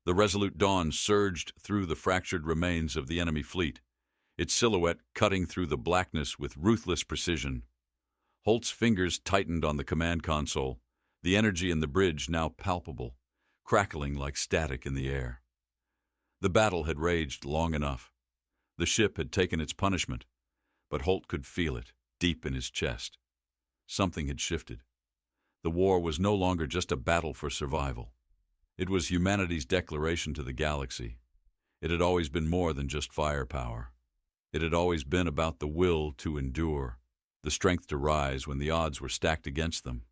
The resolute Dawn surged through the fractured remains of the enemy fleet, its silhouette cutting through the blackness with ruthless precision. Holt's fingers tightened on the command console, the energy in the bridge now palpable, crackling like static in the air. The battle had raged long enough. The ship had taken its punishment, but Holt could feel it deep in his chest. Something had shifted. The war was no longer just a battle for survival. It was humanity's declaration to the galaxy. It had always been more than just firepower. It had always been about the will to endure, the strength to rise when the odds were stacked against them.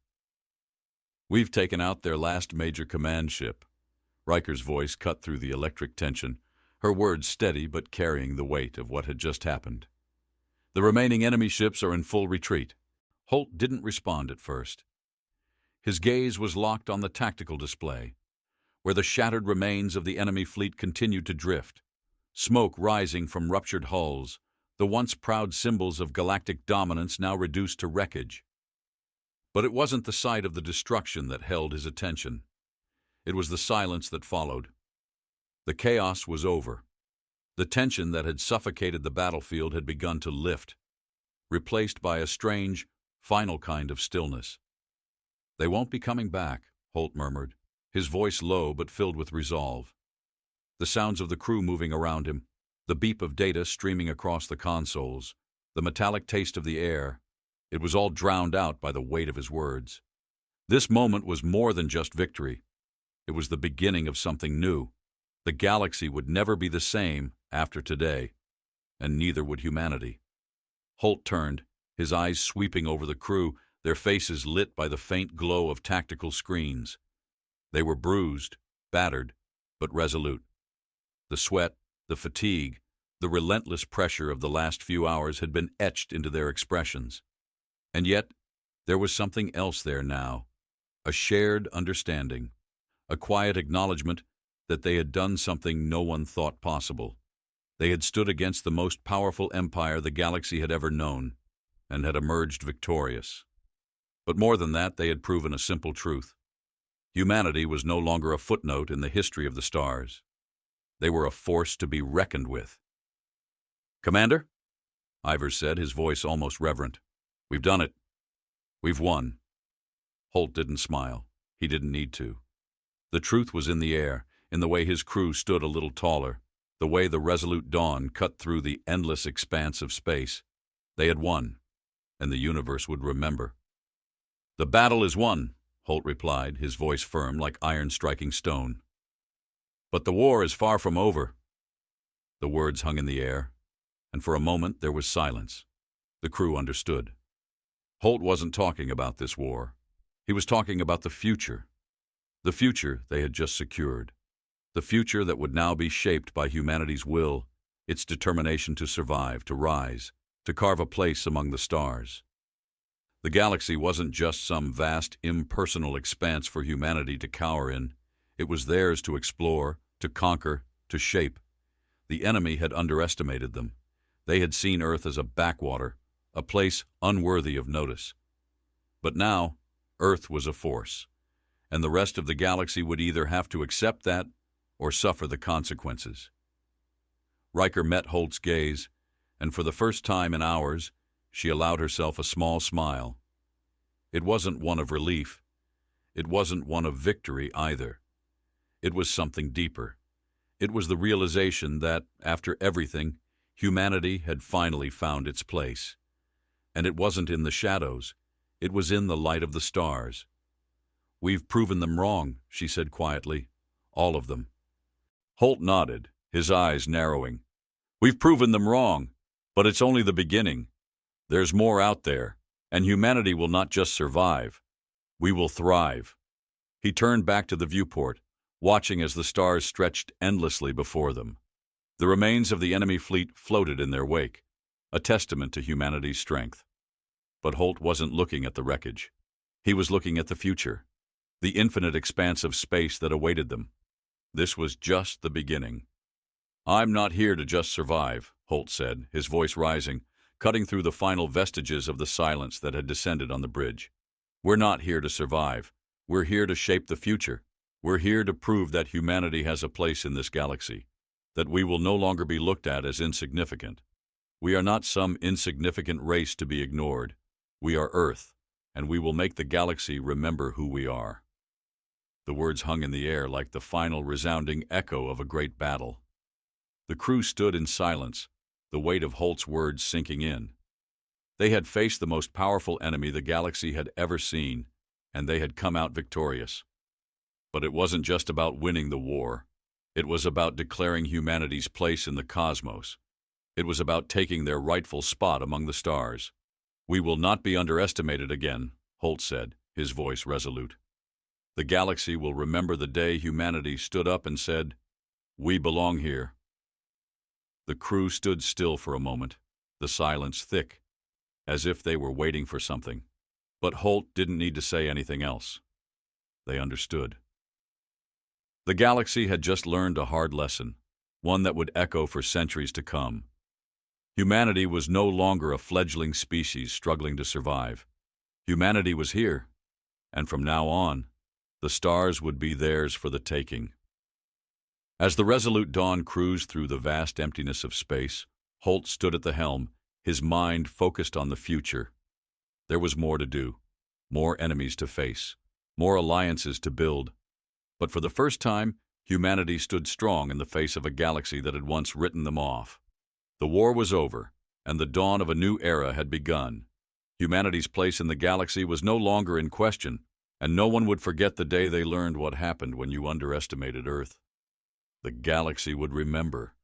"We've taken out their last major command ship." Riker's voice cut through the electric tension, her words steady but carrying the weight of what had just happened. "The remaining enemy ships are in full retreat." Holt didn't respond at first. His gaze was locked on the tactical display, where the shattered remains of the enemy fleet continued to drift, smoke rising from ruptured hulls, the once proud symbols of galactic dominance now reduced to wreckage. But it wasn't the sight of the destruction that held his attention. It was the silence that followed. The chaos was over. The tension that had suffocated the battlefield had begun to lift, replaced by a strange, final kind of stillness. "They won't be coming back," Holt murmured, his voice low but filled with resolve. The sounds of the crew moving around him, the beep of data streaming across the consoles, the metallic taste of the air, it was all drowned out by the weight of his words. This moment was more than just victory. It was the beginning of something new. The galaxy would never be the same after today, and neither would humanity. Holt turned, his eyes sweeping over the crew, their faces lit by the faint glow of tactical screens. They were bruised, battered, but resolute. The sweat, the fatigue, the relentless pressure of the last few hours had been etched into their expressions. And yet, there was something else there now, a shared understanding, a quiet acknowledgement that they had done something no one thought possible. They had stood against the most powerful empire the galaxy had ever known, and had emerged victorious. But more than that, they had proven a simple truth. Humanity was no longer a footnote in the history of the stars. They were a force to be reckoned with. "Commander," Ivers said, his voice almost reverent, "we've done it. We've won." Holt didn't smile. He didn't need to. The truth was in the air, in the way his crew stood a little taller, the way the resolute Dawn cut through the endless expanse of space. They had won, and the universe would remember. "The battle is won," Holt replied, his voice firm like iron striking stone. "But the war is far from over." The words hung in the air, and for a moment there was silence. The crew understood. Holt wasn't talking about this war. He was talking about the future. The future they had just secured. The future that would now be shaped by humanity's will, its determination to survive, to rise, to carve a place among the stars. The galaxy wasn't just some vast, impersonal expanse for humanity to cower in. It was theirs to explore, to conquer, to shape. The enemy had underestimated them. They had seen Earth as a backwater, a place unworthy of notice. But now, Earth was a force, and the rest of the galaxy would either have to accept that or suffer the consequences. Riker met Holt's gaze, and for the first time in hours, she allowed herself a small smile. It wasn't one of relief. It wasn't one of victory either. It was something deeper. It was the realization that, after everything, humanity had finally found its place. And it wasn't in the shadows. It was in the light of the stars. "We've proven them wrong," she said quietly. "All of them." Holt nodded, his eyes narrowing. "We've proven them wrong, but it's only the beginning. There's more out there, and humanity will not just survive. We will thrive." He turned back to the viewport, watching as the stars stretched endlessly before them. The remains of the enemy fleet floated in their wake, a testament to humanity's strength. But Holt wasn't looking at the wreckage. He was looking at the future, the infinite expanse of space that awaited them. This was just the beginning. "I'm not here to just survive," Holt said, his voice rising, cutting through the final vestiges of the silence that had descended on the bridge. "We're not here to survive. We're here to shape the future. We're here to prove that humanity has a place in this galaxy, that we will no longer be looked at as insignificant. We are not some insignificant race to be ignored. We are Earth, and we will make the galaxy remember who we are." The words hung in the air like the final resounding echo of a great battle. The crew stood in silence, the weight of Holt's words sinking in. They had faced the most powerful enemy the galaxy had ever seen, and they had come out victorious. But it wasn't just about winning the war. It was about declaring humanity's place in the cosmos. It was about taking their rightful spot among the stars. "We will not be underestimated again," Holt said, his voice resolute. "The galaxy will remember the day humanity stood up and said, 'We belong here.'" The crew stood still for a moment, the silence thick, as if they were waiting for something. But Holt didn't need to say anything else. They understood. The galaxy had just learned a hard lesson, one that would echo for centuries to come. Humanity was no longer a fledgling species struggling to survive. Humanity was here, and from now on, the stars would be theirs for the taking. As the resolute Dawn cruised through the vast emptiness of space, Holt stood at the helm, his mind focused on the future. There was more to do, more enemies to face, more alliances to build. But for the first time, humanity stood strong in the face of a galaxy that had once written them off. The war was over, and the dawn of a new era had begun. Humanity's place in the galaxy was no longer in question, and no one would forget the day they learned what happened when you underestimated Earth. The galaxy would remember,